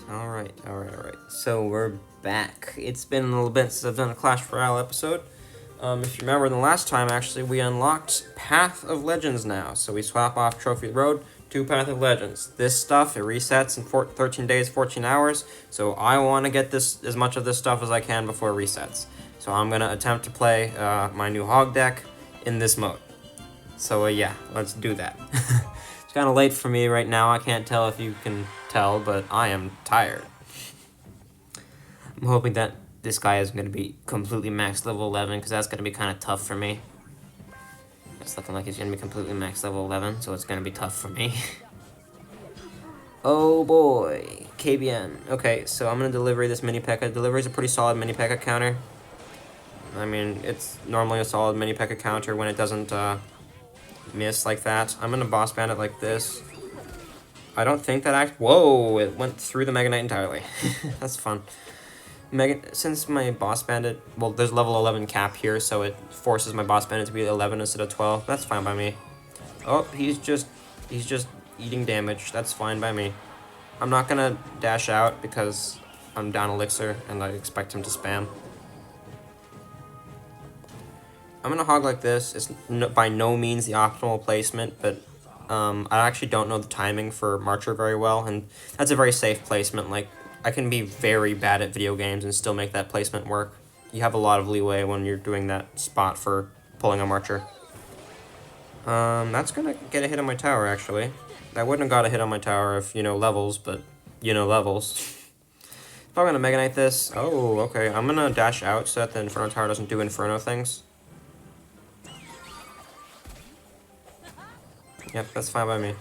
Alright. So we're back. It's been a little bit since I've done a Clash Royale episode. If you remember, the last time, actually, we unlocked Path of Legends now. So we swap off Trophy Road to Path of Legends. This stuff, it resets in 13 days, 14 hours. So I want to get this as much of this stuff as I can before it resets. So I'm going to attempt to play my new Hog deck in this mode. So yeah, let's do that. It's kind of late for me right now. I can't tell if you can tell, but I am tired. I'm hoping that this guy is going to be completely max level 11, because that's going to be kind of tough for me. It's looking like he's going to be completely max level 11, so it's going to be tough for me. Oh boy, KBN. Okay, so I'm going to deliver this mini P.E.K.K.A. Delivery is a pretty solid mini P.E.K.K.A. counter. I mean, it's normally a solid mini P.E.K.K.A. counter when it doesn't miss like that. I'm gonna boss ban it like this. I don't think that whoa, it went through the Mega Knight entirely. That's fun. Since my boss bandit, well, there's level 11 cap here, so it forces my boss bandit to be 11 instead of 12. That's fine by me. Oh, he's just eating damage. That's fine by me. I'm not gonna dash out because I'm down elixir and I expect him to spam. I'm gonna hog like this. It's by no means the optimal placement, but I actually don't know the timing for Marcher very well, and that's a very safe placement. Like, I can be very bad at video games and still make that placement work. You have a lot of leeway when you're doing that spot for pulling a Marcher. That's gonna get a hit on my tower, actually. I wouldn't have got a hit on my tower if you know levels, but you know levels. If I'm gonna Mega Knight this, oh, okay, I'm gonna dash out so that the Inferno Tower doesn't do Inferno things. Yep, that's fine by me.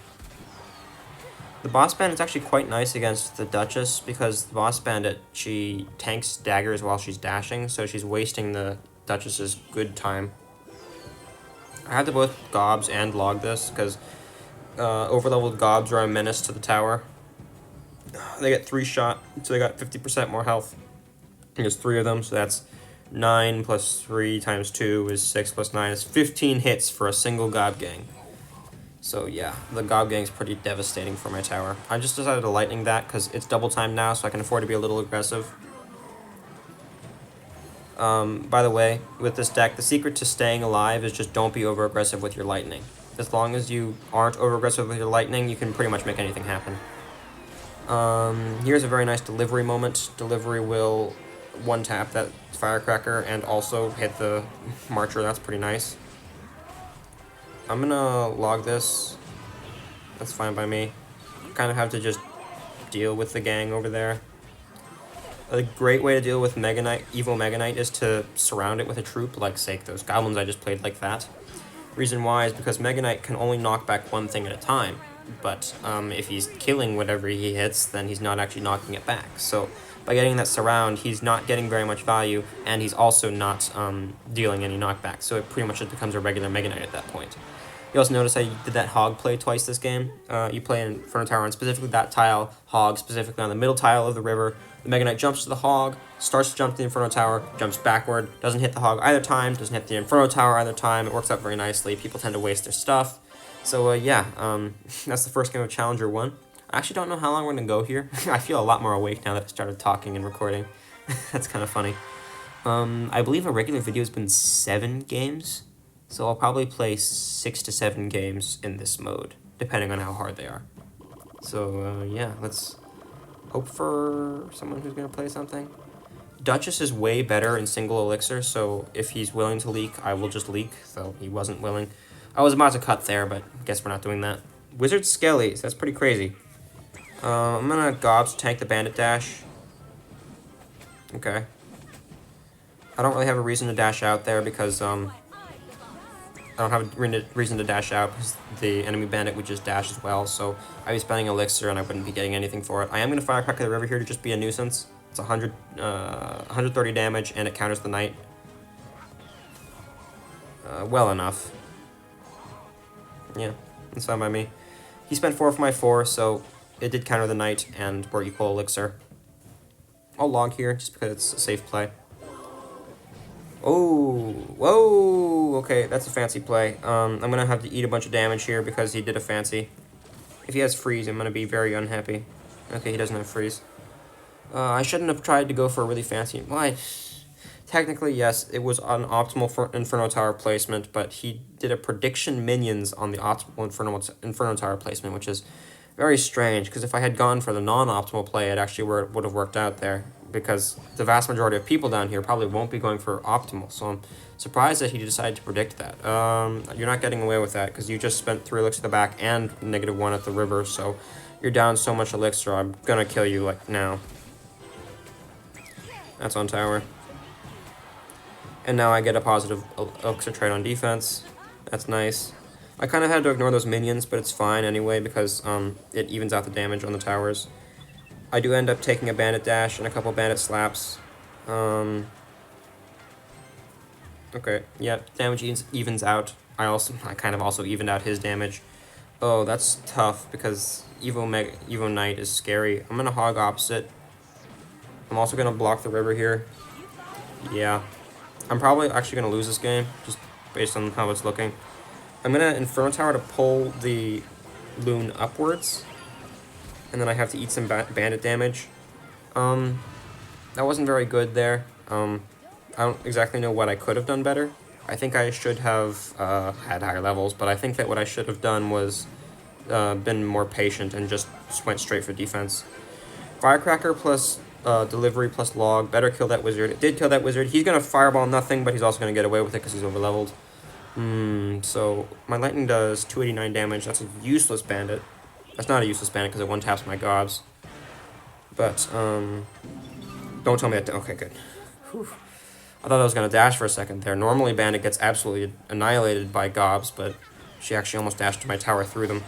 The boss bandit is actually quite nice against the Duchess, because the boss bandit, she tanks daggers while she's dashing, so she's wasting the Duchess's good time. I had to both gobs and log this, because overleveled gobs are a menace to the tower. They get 3 shot, so they got 50% more health. And there's 3 of them, so that's 9 plus 3 times 2 is 6 plus 9 is 15 hits for a single gob gang. So yeah, the Gob Gang's pretty devastating for my tower. I just decided to lightning that because it's double time now, so I can afford to be a little aggressive. By the way, with this deck, the secret to staying alive is just don't be over-aggressive with your lightning. As long as you aren't over-aggressive with your lightning, you can pretty much make anything happen. Here's a very nice delivery moment. Delivery will one-tap that Firecracker and also hit the Marcher. That's pretty nice. I'm gonna log this. That's fine by me. Kind of have to just deal with the gang over there. A great way to deal with Mega Knight, Evil Mega Knight, is to surround it with a troop, like, say, those goblins I just played like that. Reason why is because Mega Knight can only knock back one thing at a time, but if he's killing whatever he hits, then he's not actually knocking it back. So by getting that surround, he's not getting very much value, and he's also not dealing any knockback, so it pretty much just becomes a regular Mega Knight at that point. You also notice I did that hog play twice this game. You play in Inferno Tower on specifically that tile, hog specifically on the middle tile of the river. The Mega Knight jumps to the hog, starts to jump to the Inferno Tower, jumps backward, doesn't hit the hog either time, doesn't hit the Inferno Tower either time. It works out very nicely. People tend to waste their stuff. So yeah, that's the first game of Challenger 1. I actually don't know how long we're going to go here. I feel a lot more awake now that I started talking and recording. That's kind of funny. I believe a regular video has been 7 games. So I'll probably play 6 to 7 games in this mode, depending on how hard they are. So, yeah, let's hope for someone who's going to play something. Duchess is way better in single elixir, so if he's willing to leak, I will just leak, though he wasn't willing. I was about to cut there, but I guess we're not doing that. Wizard Skellies, that's pretty crazy. I'm going to gobs to tank the bandit dash. Okay. I don't really have a reason to dash out there because, I don't have a reason to dash out because the enemy bandit would just dash as well, so I'd be spending elixir and I wouldn't be getting anything for it. I am going to Firecracker the river here to just be a nuisance. It's 130 damage and it counters the knight. Well enough. Yeah, that's fine by me. He spent 4 for my 4, so it did counter the knight and we're equal elixir. I'll log here just because it's a safe play. Oh, whoa, okay, that's a fancy play. I'm going to have to eat a bunch of damage here because he did a fancy. If he has freeze, I'm going to be very unhappy. Okay, he doesn't have freeze. I shouldn't have tried to go for a really fancy... Why? Technically, yes, it was an optimal for Inferno Tower placement, but he did a prediction minions on the optimal Inferno Tower placement, which is very strange, because if I had gone for the non-optimal play, it actually would have worked out there, because the vast majority of people down here probably won't be going for optimal, so I'm surprised that he decided to predict that. You're not getting away with that, because you just spent 3 elixir at the back and -1 at the river, so you're down so much elixir, I'm gonna kill you, like, now. That's on tower. And now I get a positive elixir trade on defense. That's nice. I kind of had to ignore those minions, but it's fine anyway because it evens out the damage on the towers. I do end up taking a bandit dash and a couple bandit slaps. Okay, yeah, damage evens out. I kind of also evened out his damage. Oh, that's tough because Evo Knight is scary. I'm gonna hog opposite. I'm also gonna block the river here. Yeah. I'm probably actually going to lose this game, just based on how it's looking. I'm going to Inferno Tower to pull the Loon upwards, and then I have to eat some bandit damage. That wasn't very good there. I don't exactly know what I could have done better. I think I should have had higher levels, but I think that what I should have done was been more patient and just went straight for defense. Firecracker plus... delivery plus log. Better kill that wizard. It did kill that wizard. He's going to fireball nothing, but he's also going to get away with it because he's overleveled. So my lightning does 289 damage. That's a useless bandit. That's not a useless bandit because it one-taps my gobs. But, don't tell me that... Okay, good. Whew. I thought I was going to dash for a second there. Normally bandit gets absolutely annihilated by gobs, but she actually almost dashed to my tower through them.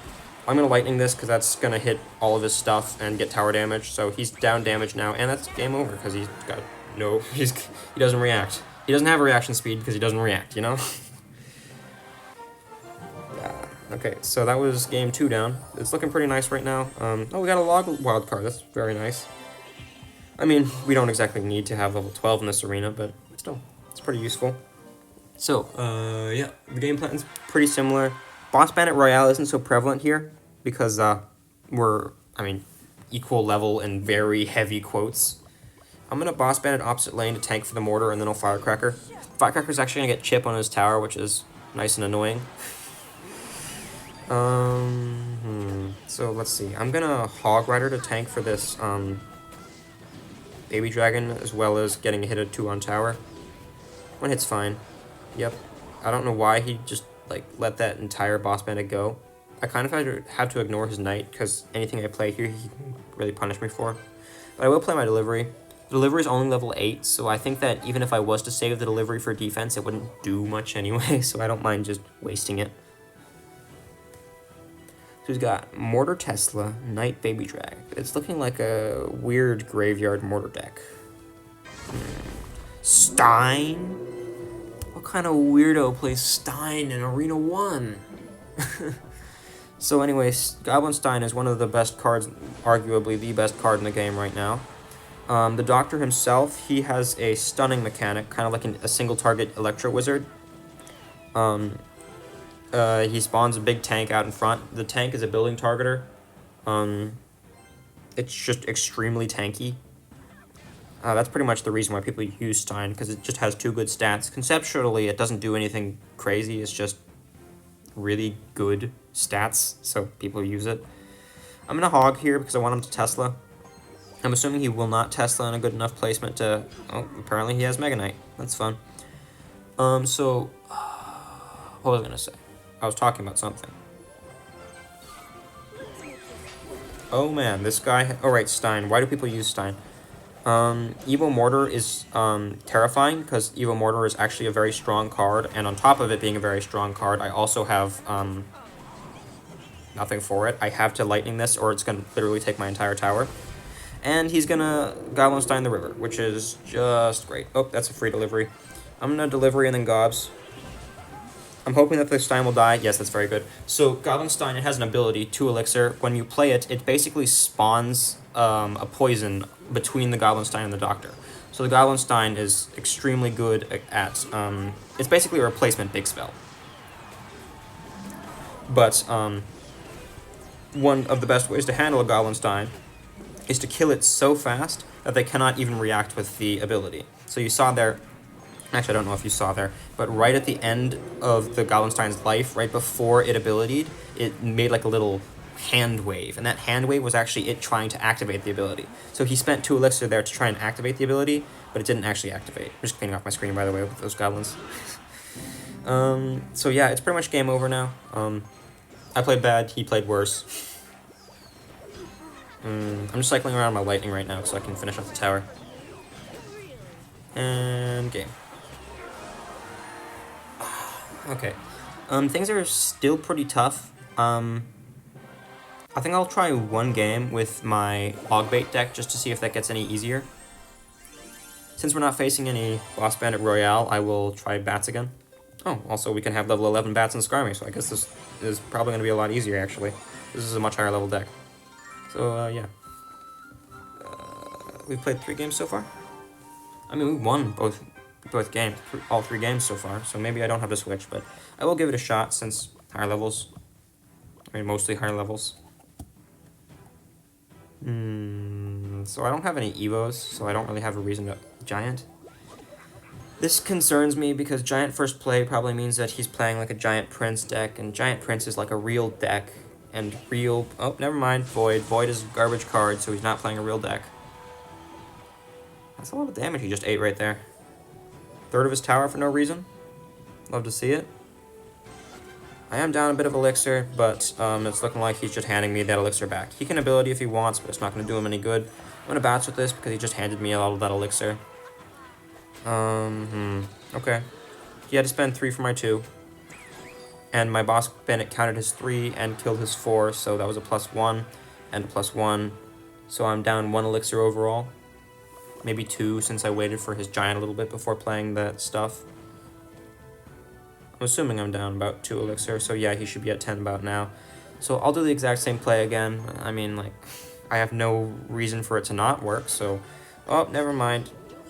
I'm going to lightning this because that's going to hit all of his stuff and get tower damage. So he's down damage now, and that's game over because he's got no... he doesn't react. He doesn't have a reaction speed because he doesn't react, you know? Yeah. Okay, so that was game 2 down. It's looking pretty nice right now. Oh, we got a log wild card. That's very nice. I mean, we don't exactly need to have level 12 in this arena, but still, it's pretty useful. So, yeah, the game plan's pretty similar. Boss Bandit Royale isn't so prevalent here because we're, equal level in very heavy quotes. I'm going to Boss Bandit opposite lane to tank for the mortar and then I'll Firecracker. Firecracker's actually going to get chip on his tower, which is nice and annoying. So let's see. I'm going to Hog Rider to tank for this Baby Dragon as well as getting a hit at 2 on tower. 1 hit's fine. Yep. I don't know why he just let that entire boss bandit go. I kind of have to ignore his knight because anything I play here he can really punish me for. But I will play my delivery. The delivery is only level 8, so I think that even if I was to save the delivery for defense, it wouldn't do much anyway, so I don't mind just wasting it. So he's got Mortar Tesla, Knight Baby Drag. It's looking like a weird graveyard mortar deck. Stein? What kind of weirdo plays Stein in Arena 1? So anyways, Goblin Stein is one of the best cards, arguably the best card in the game right now. The Doctor himself, he has a stunning mechanic, kind of like a single target Electro Wizard. He spawns a big tank out in front. The tank is a building targeter. It's just extremely tanky. That's pretty much the reason why people use Stein, because it just has 2 good stats. Conceptually, it doesn't do anything crazy, it's just really good stats, so people use it. I'm going to Hog here because I want him to Tesla. I'm assuming he will not Tesla in a good enough placement to... Oh, apparently he has Mega Knight. That's fun. So... What was I going to say? I was talking about something. Oh man, this guy... Oh right, Stein. Why do people use Stein? Evo Mortar is terrifying because Evo Mortar is actually a very strong card, and on top of it being a very strong card, I also have nothing for it. I have to lightning this or it's going to literally take my entire tower. And he's going to Goblin Stein the river, which is just great. Oh, that's a free delivery. I'm going to delivery and then gobs. I'm hoping that the Stein will die. Yes, that's very good. So Goblin Stein, it has an ability, 2 elixir. When you play it, it basically spawns a poison between the Goblin Stein and the Doctor. So the Goblin Stein is extremely good at... it's basically a replacement big spell. But one of the best ways to handle a Goblin Stein is to kill it so fast that they cannot even react with the ability. So you saw there, actually I don't know if you saw there, but right at the end of the Goblinstein's life, right before it abilitied, it made like a little hand wave, and that hand wave was actually it trying to activate the ability. So he spent 2 elixir there to try and activate the ability, but it didn't actually activate. I'm just cleaning off my screen, by the way, with those goblins. So yeah, it's pretty much game over now. I played bad, he played worse. I'm just cycling around my lightning right now so I can finish off the tower. And game. Okay. Things are still pretty tough. I think I'll try one game with my Logbait deck just to see if that gets any easier. Since we're not facing any Boss Bandit Royale, I will try Bats again. Oh, also we can have level 11 Bats and Skarmy, so I guess this is probably going to be a lot easier, actually. This is a much higher level deck. So, yeah. We've played 3 games so far? I mean, we won both games, all 3 games so far, so maybe I don't have to switch, but I will give it a shot since higher levels. I mean, mostly higher levels. So I don't have any Evos, so I don't really have a reason to Giant. This concerns me because Giant first play probably means that he's playing like a Giant Prince deck, and Giant Prince is like a real deck, and real... Oh, never mind, Void. Void is a garbage card, so he's not playing a real deck. That's a lot of damage he just ate right there. Third of his tower for no reason. Love to see it. I am down a bit of elixir, but it's looking like he's just handing me that elixir back. He can ability if he wants, but it's not going to do him any good. I'm going to bounce with this because he just handed me a lot of that elixir. Okay. He had to spend 3 for my 2. And my Boss Bandit counted his 3 and killed his 4, so that was a +1 and a +1. So I'm down 1 elixir overall. Maybe 2 since I waited for his Giant a little bit before playing that stuff. I'm assuming I'm down about 2 elixir, so yeah, he should be at 10 about now. So I'll do the exact same play again. I mean, like, I have no reason for it to not work, so... Oh, never mind.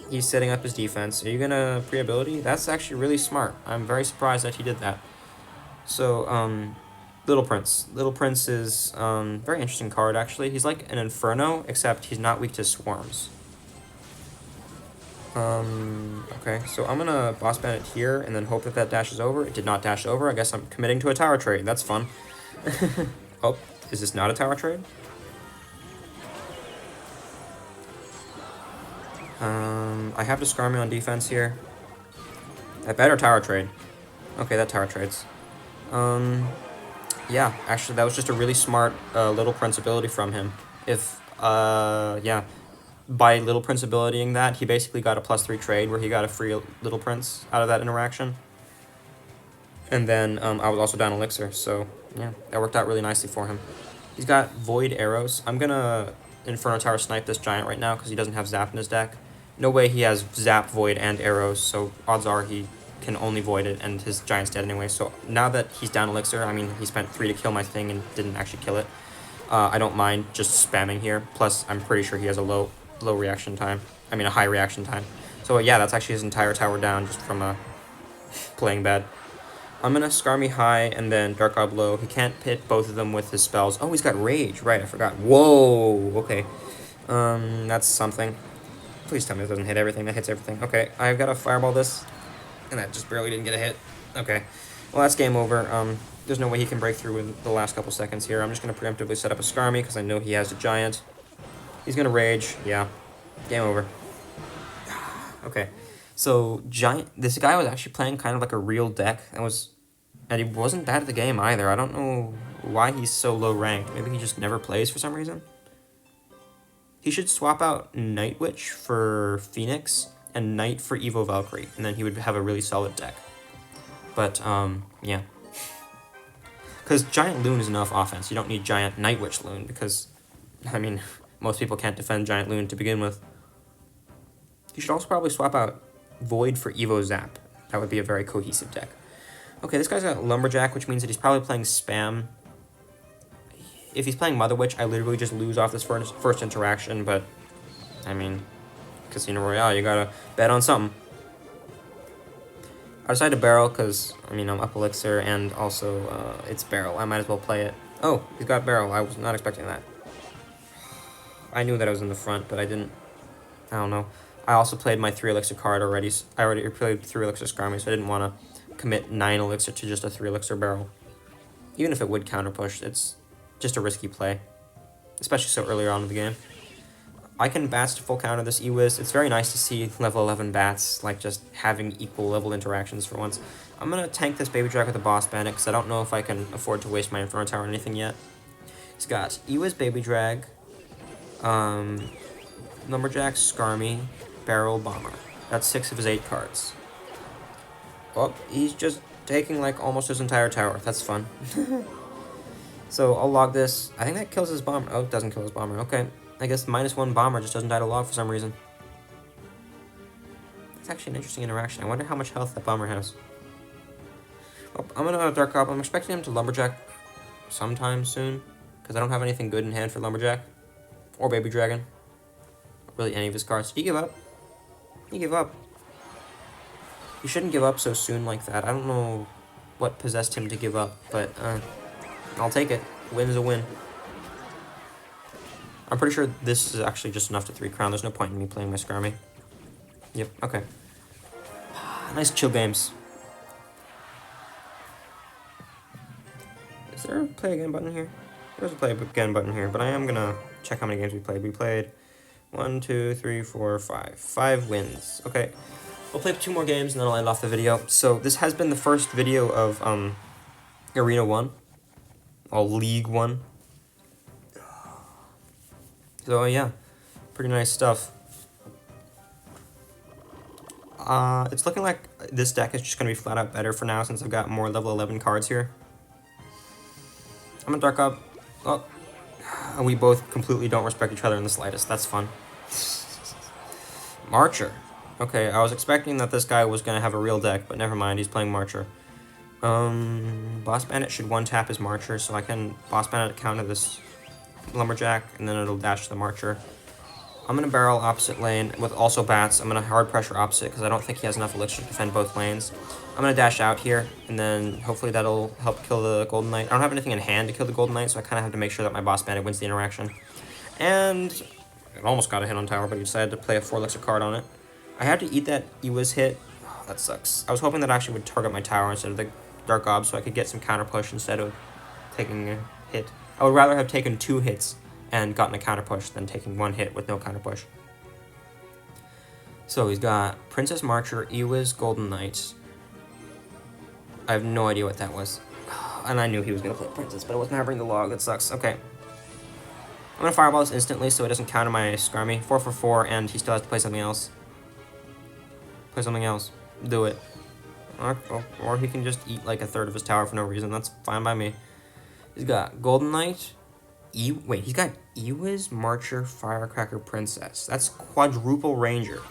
He's setting up his defense. Are you gonna pre-ability? That's actually really smart. I'm very surprised that he did that. So, Little Prince. Little Prince is very interesting card, actually. He's like an Inferno, except he's not weak to swarms. Okay, so I'm gonna Boss Bandit here and then hope that that dashes over. It did not dash over. I guess I'm committing to a tower trade. That's fun. Oh, is this not a tower trade? I have to Skarmy on defense here. I better tower trade. Okay, that tower trades. Yeah, actually, that was just a really smart Little Prince ability from him. If, yeah, by Little Prince abilitying that, he basically got a +3 trade where he got a free Little Prince out of that interaction. And then I was also down elixir, so yeah, that worked out really nicely for him. He's got Void arrows. I'm gonna Inferno Tower snipe this Giant right now because he doesn't have Zap in his deck. No way he has Zap, Void, and arrows, so odds are he can only Void it, and his Giant's dead anyway. So now that he's down elixir, I mean, he spent 3 to kill my thing and didn't actually kill it. I don't mind just spamming here. Plus, I'm pretty sure he has a low reaction time. I mean, a high reaction time. So yeah, that's actually his entire tower down just from playing bad. I'm gonna Skarmy high and then Dark God low. He can't hit both of them with his spells. Oh, he's got Rage. Right, I forgot. Whoa, okay. That's something. Please tell me it doesn't hit everything. That hits everything. Okay, I've got to Fireball this. And that just barely didn't get a hit. Okay. Well, that's game over. There's no way he can break through in the last couple seconds here. I'm just going to preemptively set up a Skarmy because I know he has a Giant. He's going to Rage. Yeah. Game over. Okay. So, Giant... This guy was actually playing kind of like a real deck. And he wasn't bad at the game either. I don't know why he's so low ranked. Maybe he just never plays for some reason. He should swap out Night Witch for Phoenix and Knight for Evo Valkyrie, and then he would have a really solid deck. But, yeah. Because Giant Loon is enough offense. You don't need Giant Night Witch Loon, because, I mean, most people can't defend Giant Loon to begin with. You should also probably swap out Void for Evo Zap. That would be a very cohesive deck. Okay, this guy's got Lumberjack, which means that he's probably playing Spam. If he's playing Mother Witch, I literally just lose off this first interaction, but, I mean, Casino Royale, you gotta bet on something. I decided to barrel because, I mean, I'm up elixir, and also, it's barrel. I might as well play it. Oh, he's got barrel. I was not expecting that. I knew that I was in the front, but I didn't. I don't know. I also played my 3 elixir card already. I already played 3 elixir Skarmy, so I didn't want to commit 9 elixir to just a 3 elixir barrel. Even if it would counter push, it's just a risky play, especially so early on in the game. I can bats to full counter this Ewiz. It's very nice to see level 11 bats, like, just having equal level interactions for once. I'm going to tank this Baby Drag with a Boss Bandit, because I don't know if I can afford to waste my Inferno Tower on anything yet. He's got Ewiz Baby Drag, Lumberjack, Skarmy, Barrel, Bomber. That's 6 of his 8 cards. Oh, he's just taking, like, almost his entire tower. That's fun. So I'll log this. I think that kills his Bomber. Oh, it doesn't kill his Bomber. Okay. I guess -1 Bomber just doesn't die to log for some reason. That's actually an interesting interaction. I wonder how much health that Bomber has. Oh, I'm going to Dark Up. I'm expecting him to Lumberjack sometime soon, because I don't have anything good in hand for Lumberjack. Or Baby Dragon. Really any of his cards. Did he give up? He gave up. You shouldn't give up so soon like that. I don't know what possessed him to give up, but I'll take it. Win is a win. I'm pretty sure this is actually just enough to 3 crown. There's no point in me playing my Skarmy. Yep, okay. Nice chill games. Is there a play again button here? There's a play again button here, but I am gonna check how many games we played. We played 1, 2, 3, 4, 5. 5 wins. Okay. We'll play 2 more games and then I'll end off the video. So this has been the first video of Arena 1. Or League 1. So yeah, pretty nice stuff. It's looking like this deck is just going to be flat out better for now since I've got more level 11 cards here. I'm going to Dark Up. Oh, we both completely don't respect each other in the slightest. That's fun. Marcher. Okay, I was expecting that this guy was going to have a real deck, but never mind, he's playing Marcher. Boss Bandit should 1-tap his Marcher, so I can Boss Bandit counter this Lumberjack, and then it'll dash the Marcher. I'm going to barrel opposite lane with also bats. I'm going to hard pressure opposite because I don't think he has enough elixir to defend both lanes. I'm going to dash out here, and then hopefully that'll help kill the Golden Knight. I don't have anything in hand to kill the Golden Knight, so I kind of have to make sure that my Boss Bandit wins the interaction. And it almost got a hit on tower, but he decided to play a 4 elixir card on it. I had to eat that Ewiz hit. Oh, that sucks. I was hoping that I actually would target my tower instead of the Dark Gob so I could get some counter push instead of taking a hit. I would rather have taken 2 hits and gotten a counter push than taking 1 hit with no counter push. So he's got Princess Marcher, Ewiz, Golden Knight. I have no idea what that was. And I knew he was going to play Princess, but I wasn't having the log. That sucks. Okay. I'm going to Fireball this instantly so it doesn't counter my Skarmy. 4 for 4, and he still has to play something else. Play something else. Do it. Or he can just eat like a third of his tower for no reason. That's fine by me. He's got Golden Knight. Wait, he's got Ewiz, Marcher, Firecracker, Princess. That's quadruple Ranger.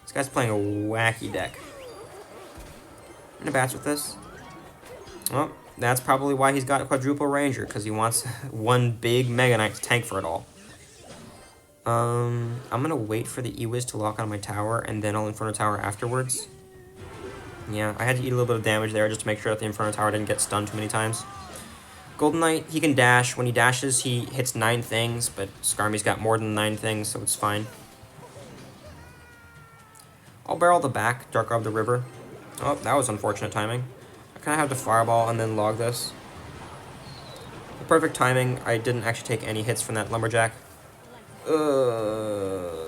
This guy's playing a wacky deck. I'm gonna bats with this. Well, that's probably why he's got quadruple Ranger, because he wants one big Mega Knight to tank for it all. I'm gonna wait for the Ewiz to lock on my tower, and then I'll Inferno Tower afterwards. Yeah, I had to eat a little bit of damage there just to make sure that the Inferno Tower didn't get stunned too many times. Golden Knight, he can dash. When he dashes, he hits 9 things, but Skarmy's got more than 9 things, so it's fine. I'll barrel the back, Dark Rob the River. Oh, that was unfortunate timing. I kind of have to Fireball and then log this. The perfect timing. I didn't actually take any hits from that Lumberjack.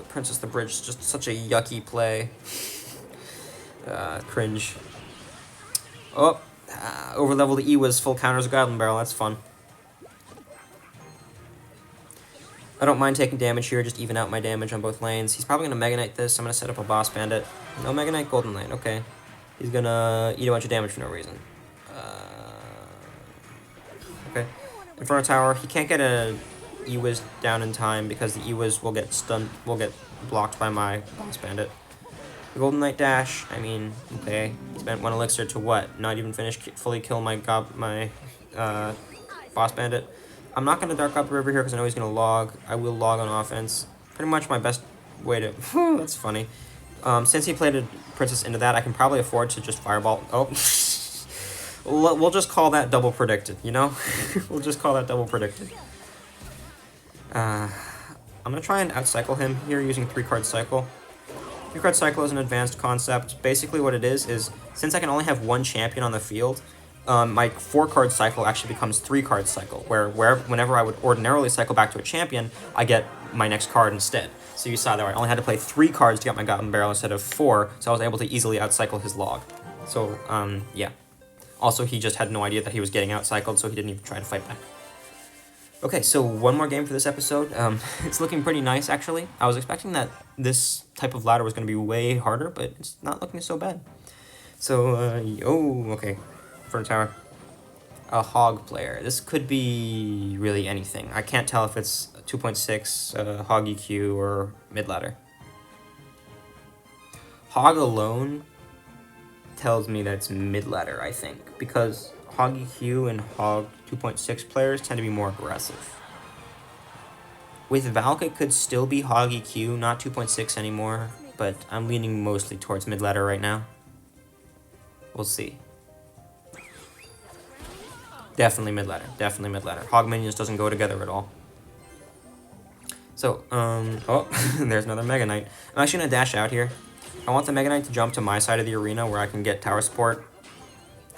Princess the Bridge is just such a yucky play. Cringe. Oh, over-level the Ewiz, full counters of Goblin Barrel. That's fun. I don't mind taking damage here, just even out my damage on both lanes. He's probably going to Mega Knight this. I'm going to set up a Boss Bandit. No Mega Knight, Golden Knight. Okay. He's going to eat a bunch of damage for no reason. Okay. Inferno Tower. He can't get a Ewiz down in time because the Ewiz will get stunned, will get blocked by my Boss Bandit. The Golden Knight dash, I mean, okay. He spent 1 elixir to what? Not even finish, fully kill my Boss Bandit. I'm not going to Dark Up the River here because I know he's going to log. I will log on offense. Pretty much my best way to... that's funny. Since he played a Princess into that, I can probably afford to just Fireball... Oh. We'll just call that double predicted, you know? We'll just call that double predicted. I'm going to try and outcycle him here using 3-card cycle. 3-card cycle is an advanced concept. Basically what it is since I can only have one champion on the field, my 4-card cycle actually becomes 3-card cycle, whenever I would ordinarily cycle back to a champion, I get my next card instead. So you saw that I only had to play 3 cards to get my Goblin Barrel instead of 4, so I was able to easily outcycle his log. So, yeah. Also, he just had no idea that he was getting outcycled, so he didn't even try to fight back. Okay, so one more game for this episode. It's looking pretty nice, actually. I was expecting that this type of ladder was going to be way harder, but it's not looking so bad. So, okay. Front tower. A hog player. This could be really anything. I can't tell if it's 2.6, hog EQ, or mid ladder. Hog alone tells me that it's mid ladder, I think, because hog EQ and hog 2.6 players tend to be more aggressive. With Valk, it could still be hog EQ, not 2.6 anymore, but I'm leaning mostly towards mid ladder right now. We'll see. Definitely mid ladder. Definitely mid ladder. Hog minions doesn't go together at all. So, oh, there's another Mega Knight. I'm actually gonna dash out here. I want the Mega Knight to jump to my side of the arena where I can get tower support.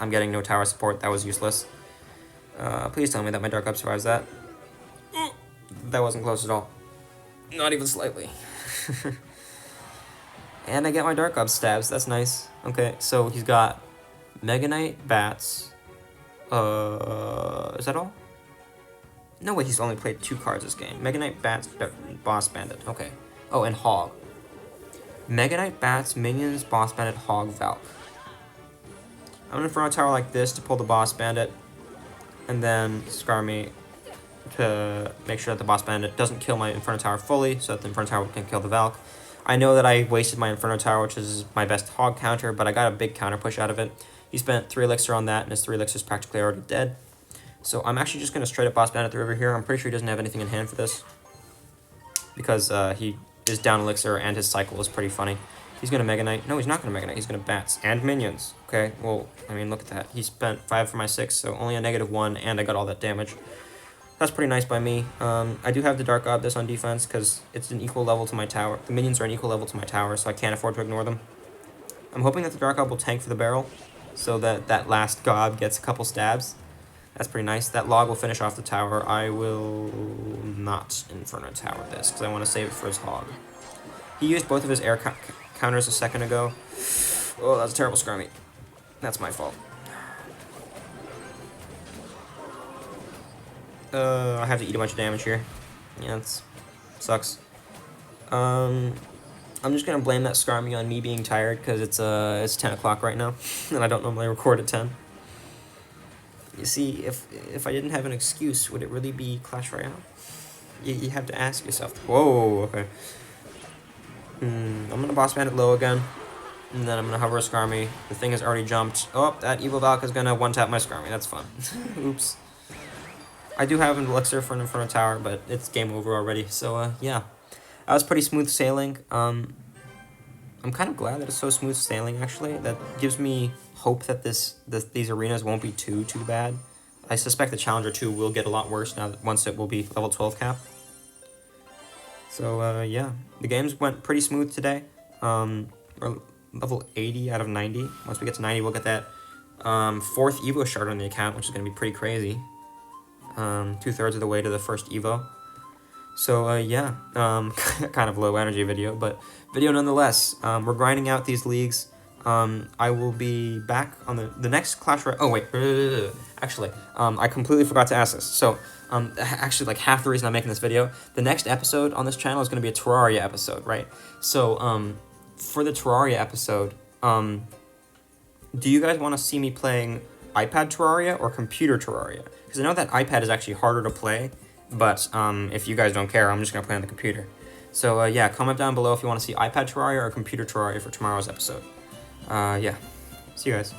I'm getting no tower support. That was useless. Please tell me that my Dark Up survives that. That wasn't close at all. Not even slightly. And I get my Dark Up stabs. That's nice. Okay, so he's got Mega Knight, Bats. Is that all? No way, he's only played 2 cards this game. Mega Knight, Bats, Boss Bandit. Okay. Oh, and Hog. Mega Knight, Bats, Minions, Boss Bandit, Hog, Valk. I'm gonna throw a tower like this to pull the Boss Bandit, and then Skarmy to make sure that the Boss Bandit doesn't kill my Inferno Tower fully, so that the Inferno Tower can kill the Valk. I know that I wasted my Inferno Tower, which is my best Hog counter, but I got a big counter push out of it. He spent 3 elixir on that, and his 3 elixir is practically already dead. So I'm actually just going to straight up Boss Bandit the river here. I'm pretty sure he doesn't have anything in hand for this, because he is down elixir, and his cycle is pretty funny. He's going to Mega Knight. No, he's not going to Mega Knight. He's going to Bats and Minions. Okay, well, I mean, look at that. He spent 5 for my 6, so only a -1, and I got all that damage. That's pretty nice by me. I do have the Dark Goddess on defense, because it's an equal level to my tower. The minions are an equal level to my tower, so I can't afford to ignore them. I'm hoping that the Dark God will tank for the barrel, so that that last God gets a couple stabs. That's pretty nice. That log will finish off the tower. I will not Inferno Tower this, because I want to save it for his hog. He used both of his air counters a second ago. Oh, that's a terrible Skarmy. That's my fault. I have to eat a bunch of damage here. Yeah, it sucks. I'm just gonna blame that Skarmy on me being tired, because it's 10 o'clock right now, and I don't normally record at 10. You see, if I didn't have an excuse, would it really be Clash Royale? You have to ask yourself. Whoa, okay. I'm gonna Boss Bandit low again, and then I'm gonna hover a Skarmy. The thing has already jumped. Oh, that Evil Valk is gonna one-tap my Skarmy. That's fun. Oops. I do have an elixir for an Inferno Tower, but it's game over already. So, yeah. That was pretty smooth sailing. I'm kind of glad that it's so smooth sailing, actually. That gives me hope that these arenas won't be too bad. I suspect the Challenger 2 will get a lot worse now that once it will be level 12 cap. So, yeah. The games went pretty smooth today. We're level 80 out of 90. Once we get to 90, we'll get that 4th Evo shard on the account, which is going to be pretty crazy. 2/3 of the way to the first Evo. So, yeah, kind of low energy video, but video nonetheless. We're grinding out these leagues. I will be back on the next Clash Royale. Oh, wait, actually, I completely forgot to ask this. So, actually, like, half the reason I'm making this video, the next episode on this channel is going to be a Terraria episode, right? So, for the Terraria episode, do you guys want to see me playing iPad Terraria or computer Terraria? Because I know that iPad is actually harder to play, but if you guys don't care, I'm just going to play on the computer. So, yeah, comment down below if you want to see iPad Terraria or computer Terraria for tomorrow's episode. Yeah, see you guys.